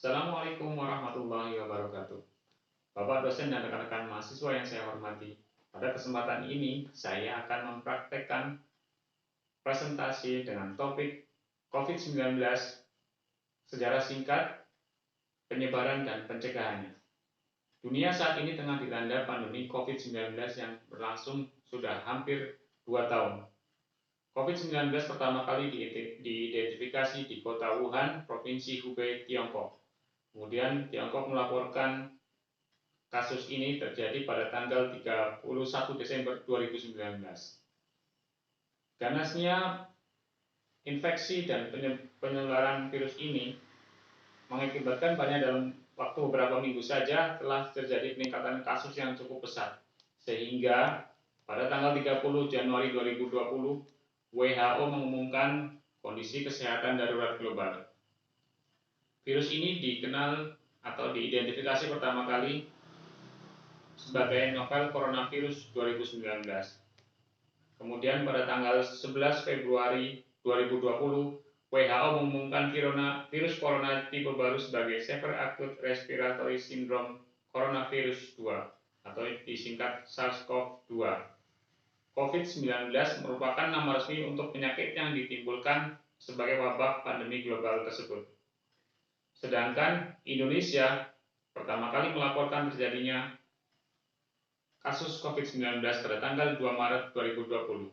Assalamualaikum warahmatullahi wabarakatuh. Bapak dosen dan rekan-rekan mahasiswa yang saya hormati, pada kesempatan ini saya akan mempraktekkan presentasi dengan topik COVID-19, sejarah singkat, penyebaran dan pencegahannya. Dunia saat ini tengah dilanda pandemi COVID-19 yang berlangsung sudah hampir 2 tahun. COVID-19 pertama kali diidentifikasi di kota Wuhan, Provinsi Hubei, Tiongkok. Kemudian Tiongkok melaporkan kasus ini terjadi pada tanggal 31 Desember 2019. Ganasnya infeksi dan penularan virus ini mengakibatkan banyak dalam waktu beberapa minggu saja telah terjadi peningkatan kasus yang cukup pesat. Sehingga pada tanggal 30 Januari 2020, WHO mengumumkan kondisi kesehatan darurat global. Virus ini dikenal atau diidentifikasi pertama kali sebagai novel coronavirus 2019. Kemudian pada tanggal 11 Februari 2020, WHO mengumumkan virus corona tipe baru sebagai Severe Acute Respiratory Syndrome Coronavirus 2 atau disingkat SARS-CoV-2. COVID-19 merupakan nama resmi untuk penyakit yang ditimbulkan sebagai wabah pandemi global tersebut. Sedangkan Indonesia pertama kali melaporkan terjadinya kasus COVID-19 pada tanggal 2 Maret 2020.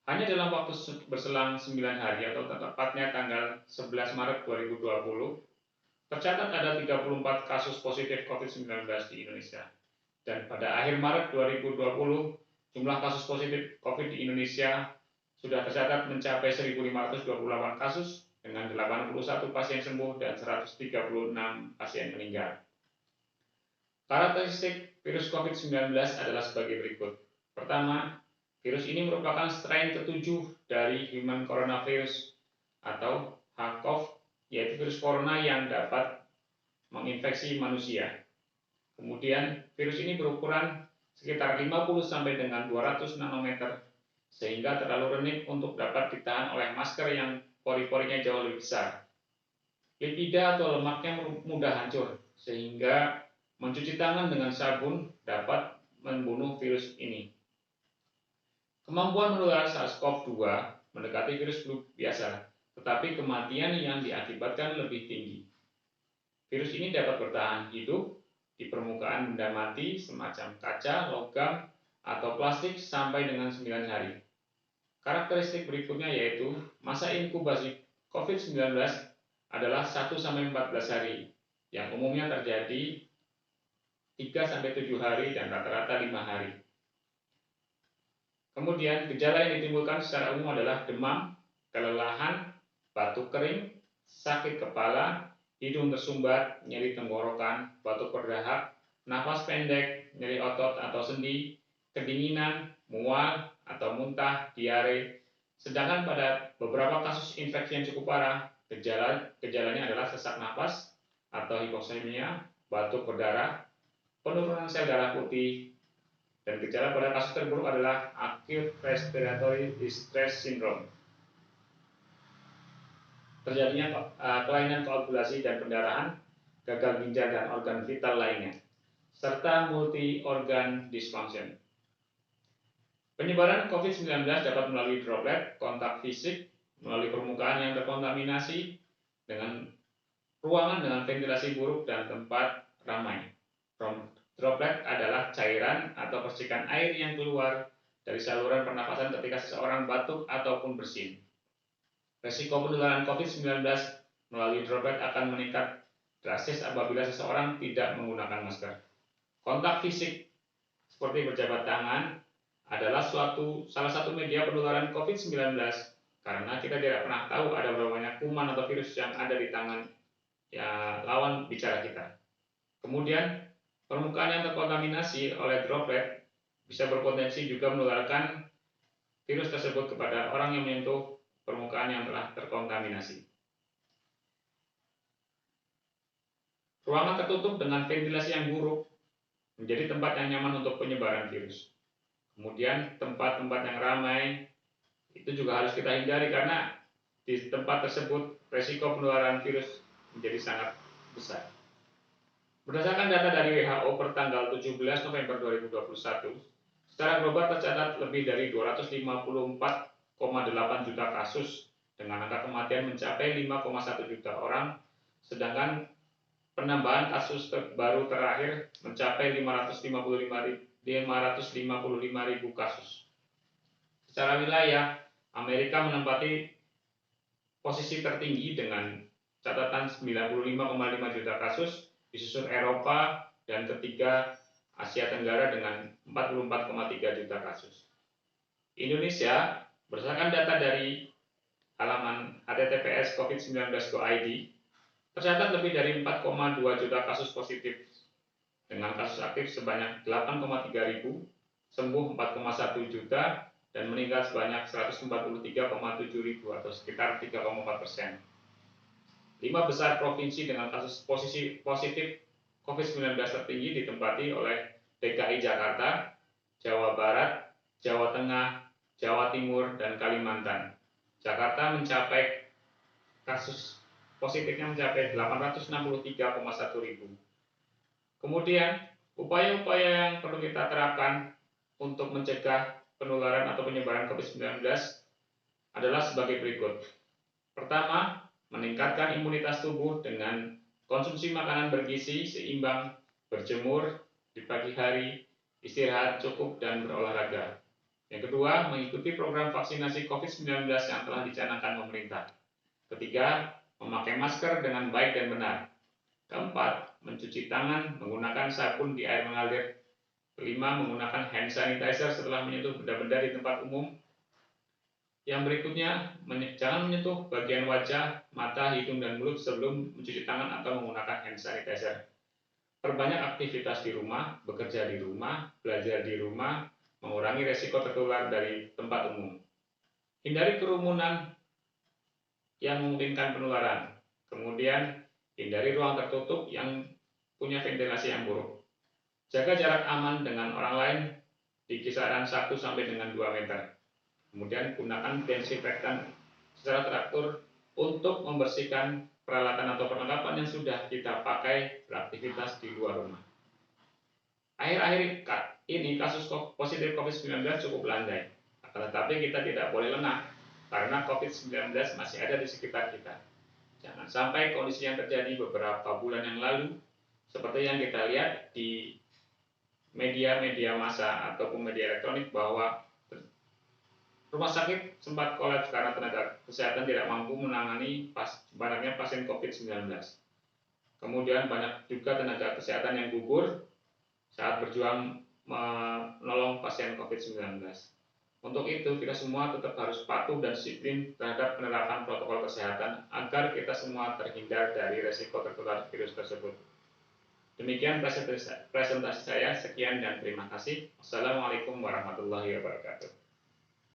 Hanya dalam waktu berselang 9 hari atau tepatnya tanggal 11 Maret 2020, tercatat ada 34 kasus positif COVID-19 di Indonesia. Dan pada akhir Maret 2020, jumlah kasus positif COVID di Indonesia sudah tercatat mencapai 1.528 kasus dengan 81 pasien sembuh dan 136 pasien meninggal. Karakteristik virus COVID-19 adalah sebagai berikut. Pertama, virus ini merupakan strain ke-7 dari human coronavirus atau HCoV, yaitu virus corona yang dapat menginfeksi manusia. Kemudian, virus ini berukuran sekitar 50 sampai dengan 200 nanometer, sehingga terlalu renyah untuk dapat ditahan oleh masker yang pori-porinya jauh lebih besar. Lipida atau lemaknya mudah hancur, sehingga mencuci tangan dengan sabun dapat membunuh virus ini. Kemampuan menular SARS-CoV-2 mendekati virus flu biasa, tetapi kematian yang diakibatkan lebih tinggi. Virus ini dapat bertahan hidup di permukaan benda mati semacam kaca, logam, atau plastik sampai dengan 9 hari. Karakteristik berikutnya yaitu masa inkubasi COVID-19 adalah 1-14 hari, yang umumnya terjadi 3-7 hari dan rata-rata 5 hari. Kemudian gejala yang ditimbulkan secara umum adalah demam, kelelahan, batuk kering, sakit kepala, hidung tersumbat, nyeri tenggorokan, batuk berdahak, napas pendek, nyeri otot atau sendi, kedinginan, mual atau muntah, diare. Sedangkan pada beberapa kasus infeksi yang cukup parah, gejalanya adalah sesak napas atau hipoksemia, batuk berdarah, penurunan sel darah putih, dan gejala pada kasus terburuk adalah acute respiratory distress syndrome. Terjadinya kelainan koagulasi dan pendarahan, gagal ginjal dan organ vital lainnya, serta multi-organ dysfunction. Penyebaran COVID-19 dapat melalui droplet, kontak fisik, melalui permukaan yang terkontaminasi, dengan ruangan dengan ventilasi buruk dan tempat ramai. Droplet adalah cairan atau percikan air yang keluar dari saluran pernapasan ketika seseorang batuk ataupun bersin. Risiko penularan COVID-19 melalui droplet akan meningkat drastis apabila seseorang tidak menggunakan masker. Kontak fisik seperti berjabat tangan adalah salah satu media penularan COVID-19 karena kita tidak pernah tahu ada berapa banyak kuman atau virus yang ada di tangan lawan bicara kita. Kemudian, permukaan yang terkontaminasi oleh droplet bisa berpotensi juga menularkan virus tersebut kepada orang yang menyentuh permukaan yang telah terkontaminasi. Ruangan tertutup dengan ventilasi yang buruk menjadi tempat yang nyaman untuk penyebaran virus. Kemudian tempat-tempat yang ramai itu juga harus kita hindari karena di tempat tersebut resiko penularan virus menjadi sangat besar. Berdasarkan data dari WHO per tanggal 17 November 2021, secara global tercatat lebih dari 254,8 juta kasus dengan angka kematian mencapai 5,1 juta orang, sedangkan penambahan kasus baru terakhir mencapai 555 ribu kasus. Secara wilayah, Amerika menempati posisi tertinggi dengan catatan 95,5 juta kasus, disusul Eropa, dan ketiga Asia Tenggara dengan 44,3 juta kasus. Indonesia, berdasarkan data dari halaman https covid19.go.id, tercatat lebih dari 4,2 juta kasus positif dengan kasus aktif sebanyak 8,3 ribu, sembuh 4,1 juta, dan meninggal sebanyak 143,7 ribu atau sekitar 3,4%. 5 besar provinsi dengan kasus positif COVID-19 tertinggi ditempati oleh DKI Jakarta, Jawa Barat, Jawa Tengah, Jawa Timur, dan Kalimantan. Jakarta mencapai kasus positifnya mencapai 863,1 ribu. Kemudian, upaya-upaya yang perlu kita terapkan untuk mencegah penularan atau penyebaran COVID-19 adalah sebagai berikut. Pertama, meningkatkan imunitas tubuh dengan konsumsi makanan bergizi seimbang, berjemur di pagi hari, istirahat cukup, dan berolahraga. Yang kedua, mengikuti program vaksinasi COVID-19 yang telah dicanangkan pemerintah. Ketiga, memakai masker dengan baik dan benar. Keempat, mencuci tangan menggunakan sabun di air mengalir. Kelima, menggunakan hand sanitizer setelah menyentuh benda-benda di tempat umum. Yang berikutnya, jangan menyentuh bagian wajah, mata, hidung, dan mulut sebelum mencuci tangan atau menggunakan hand sanitizer. Perbanyak aktivitas di rumah, bekerja di rumah, belajar di rumah, mengurangi resiko tertular dari tempat umum. Hindari kerumunan yang memungkinkan penularan. Kemudian, hindari ruang tertutup yang punya ventilasi yang buruk. Jaga jarak aman dengan orang lain di kisaran 1 sampai dengan 2 meter. Kemudian gunakan desinfektan secara teratur untuk membersihkan peralatan atau perlengkapan yang sudah kita pakai beraktivitas di luar rumah. Akhir-akhir ini kasus positif COVID-19 cukup landai, tetapi kita tidak boleh lengah karena COVID-19 masih ada di sekitar kita. Jangan sampai kondisi yang terjadi beberapa bulan yang lalu, seperti yang kita lihat di media-media massa ataupun media elektronik, bahwa rumah sakit sempat kolaps karena tenaga kesehatan tidak mampu menangani banyaknya pasien COVID-19. Kemudian banyak juga tenaga kesehatan yang gugur saat berjuang menolong pasien COVID-19. Untuk itu, kita semua tetap harus patuh dan disiplin terhadap penerapan protokol kesehatan agar kita semua terhindar dari resiko tertular virus tersebut. Demikian presentasi saya, sekian dan terima kasih. Wassalamualaikum warahmatullahi wabarakatuh.